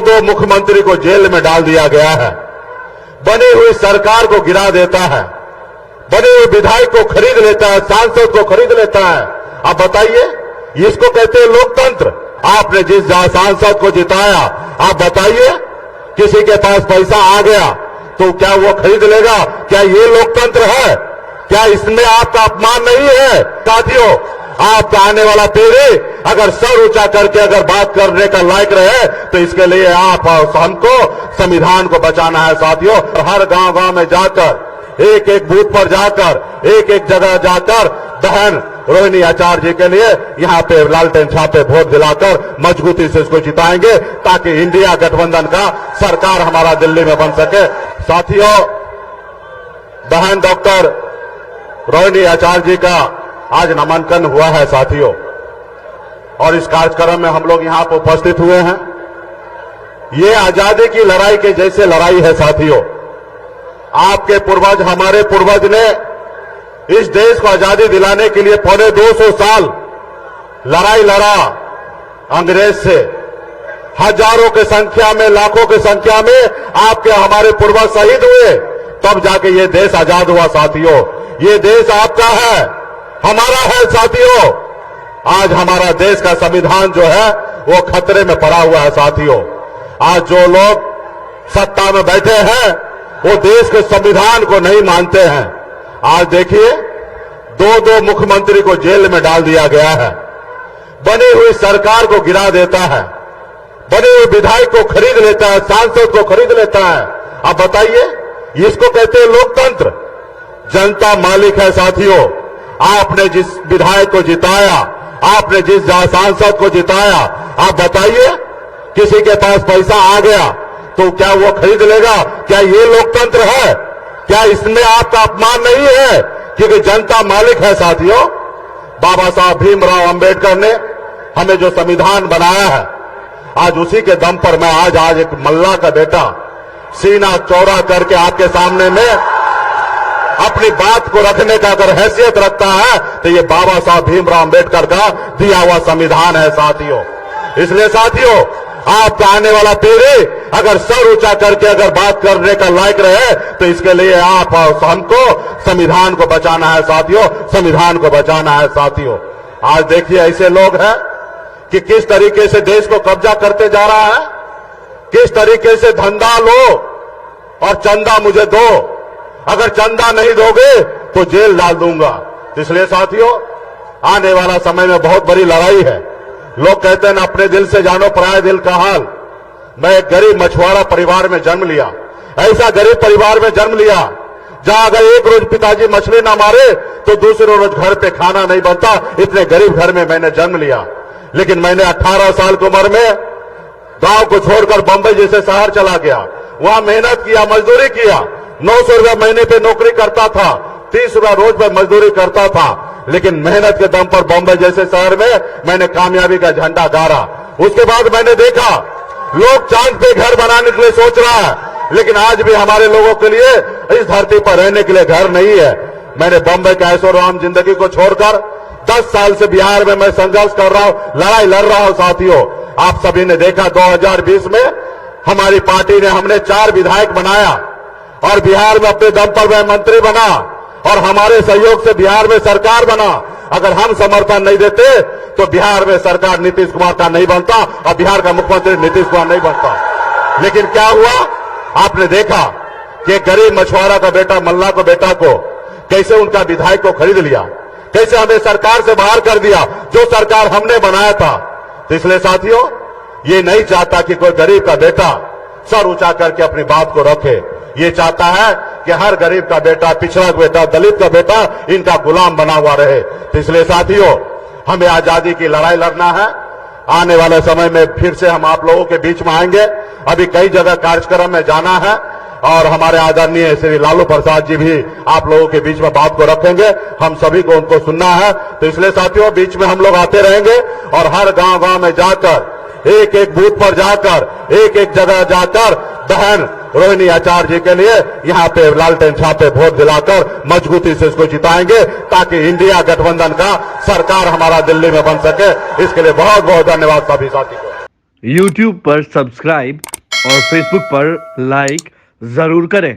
दो मुख्यमंत्री को जेल में डाल दिया गया है, बनी हुई सरकार को गिरा देता है, बने हुए विधायक को खरीद लेता है, सांसद को खरीद लेता है। आप बताइए, इसको कहते हैं लोकतंत्र। आपने जिस सांसद को जिताया, आप बताइए, किसी के पास पैसा आ गया तो क्या वो खरीद लेगा? क्या ये लोकतंत्र है? क्या इसमें आपका अपमान नहीं है? साथियों, आपका आने वाला पीढ़ी अगर सर ऊंचा करके अगर बात करने का लायक रहे तो इसके लिए आप और हमको संविधान को बचाना है साथियों। हर गांव-गांव में जाकर, एक एक बूथ पर जाकर, एक एक जगह जाकर बहन रोहिणी आचार्य जी के लिए यहां पे लालटेन छापे वोट दिलाकर मजबूती से इसको जिताएंगे ताकि इंडिया गठबंधन का सरकार हमारा दिल्ली में बन सके। साथियों, बहन डॉक्टर रोहिणी आचार्य जी का आज नामांकन हुआ है साथियों, और इस कार्यक्रम में हम लोग यहां पर उपस्थित हुए हैं। ये आजादी की लड़ाई के जैसे लड़ाई है साथियों। आपके पूर्वज, हमारे पूर्वज ने इस देश को आजादी दिलाने के लिए पौने 200 साल लड़ाई लड़ा अंग्रेज से। हजारों की संख्या में, लाखों की संख्या में आपके हमारे पूर्वज शहीद हुए, तब जाके ये देश आजाद हुआ साथियों। ये देश आपका है, हमारा है साथियों। आज हमारा देश का संविधान जो है वो खतरे में पड़ा हुआ है साथियों। आज जो लोग सत्ता में बैठे हैं वो देश के संविधान को नहीं मानते हैं। आज देखिए, दो मुख्यमंत्री को जेल में डाल दिया गया है, बनी हुई सरकार को गिरा देता है, बने हुए विधायक को खरीद लेता है, सांसद को खरीद लेता है। आप बताइए, इसको कहते हैं लोकतंत्र। जनता मालिक है साथियों। आपने जिस विधायक को जिताया, आपने जिस सांसद को जिताया, आप बताइए, किसी के पास पैसा आ गया तो क्या वो खरीद लेगा? क्या ये लोकतंत्र है? क्या इसमें आपका अपमान नहीं है? क्योंकि जनता मालिक है साथियों। बाबा साहब भीमराव अंबेडकर ने हमें जो संविधान बनाया है, आज उसी के दम पर मैं आज एक मल्ला का बेटा सीना चौड़ा करके आपके सामने में अपनी बात को रखने का अगर हैसियत रखता है तो ये बाबा साहब भीमराव अंबेडकर का दिया हुआ संविधान है साथियों। इसलिए साथियों, आपका आने वाला पीढ़ी अगर सर ऊंचा करके अगर बात करने का लायक रहे तो इसके लिए आप और हमको संविधान को बचाना है साथियों, संविधान को बचाना है साथियों। आज देखिए, ऐसे लोग हैं कि किस तरीके से देश को कब्जा करते जा रहा है, किस तरीके से धंधा लो और चंदा मुझे दो, अगर चंदा नहीं दोगे तो जेल डाल दूंगा। इसलिए साथियों, आने वाला समय में बहुत बड़ी लड़ाई है। लोग कहते हैं ना, अपने दिल से जानो पराये दिल का हाल। मैं एक गरीब मछुआरा परिवार में जन्म लिया, ऐसा गरीब परिवार में जन्म लिया जहां अगर एक रोज पिताजी मछली ना मारे तो दूसरे रोज घर पे खाना नहीं बनता। इतने गरीब घर में मैंने जन्म लिया, लेकिन मैंने 18 साल की उम्र में गांव को छोड़कर बंबई जैसे शहर चला गया। वहां मेहनत किया, मजदूरी किया। 900 रुपया महीने पे नौकरी करता था, 30 रुपया रोज पे मजदूरी करता था, लेकिन मेहनत के दम पर बॉम्बे जैसे शहर में मैंने कामयाबी का झंडा गाड़ा। उसके बाद मैंने देखा लोग चांद पे घर बनाने के लिए सोच रहा है, लेकिन आज भी हमारे लोगों के लिए इस धरती पर रहने के लिए घर नहीं है। मैंने बॉम्बे के ऐशो आराम जिंदगी को छोड़कर 10 साल से बिहार में मैं संघर्ष कर रहा हूं, लड़ाई लड़ रहा हूं साथियों। आप सभी ने देखा 2020 में हमारी पार्टी ने, हमने 4 विधायक बनाया और बिहार में अपने दम पर मैं मंत्री बना और हमारे सहयोग से बिहार में सरकार बना। अगर हम समर्थन नहीं देते तो बिहार में सरकार नीतीश कुमार का नहीं बनता और बिहार का मुख्यमंत्री नीतीश कुमार नहीं बनता। लेकिन क्या हुआ, आपने देखा कि गरीब मछुआरा का बेटा, मल्ला को बेटा को कैसे उनका विधायक को खरीद लिया, कैसे हमें सरकार से बाहर कर दिया जो सरकार हमने बनाया था। तो इसलिए साथियों, ये नहीं चाहता कि कोई गरीब का बेटा सर ऊंचा करके अपनी बात को रखे। ये चाहता है कि हर गरीब का बेटा, पिछड़ा बेटा, दलित का बेटा इनका गुलाम बना हुआ रहे। तो इसलिए साथियों, हमें आजादी की लड़ाई लड़ना है। आने वाले समय में फिर से हम आप लोगों के बीच में आएंगे। अभी कई जगह कार्यक्रम में जाना है और हमारे आदरणीय श्री लालू प्रसाद जी भी आप लोगों के बीच में बात को रखेंगे। हम सभी को उनको सुनना है। तो इसलिए साथियों, बीच में हम लोग आते रहेंगे और हर गांव-गांव में जाकर, एक एक बूथ पर जाकर, एक एक जगह जाकर बहन रोहिणी आचार्य जी के लिए यहां पे लालटेन छापे वोट दिलाकर मजबूती से इसको जिताएंगे ताकि इंडिया गठबंधन का सरकार हमारा दिल्ली में बन सके। इसके लिए बहुत बहुत धन्यवाद सभी साथी को। YouTube पर सब्सक्राइब और Facebook पर लाइक जरूर करें।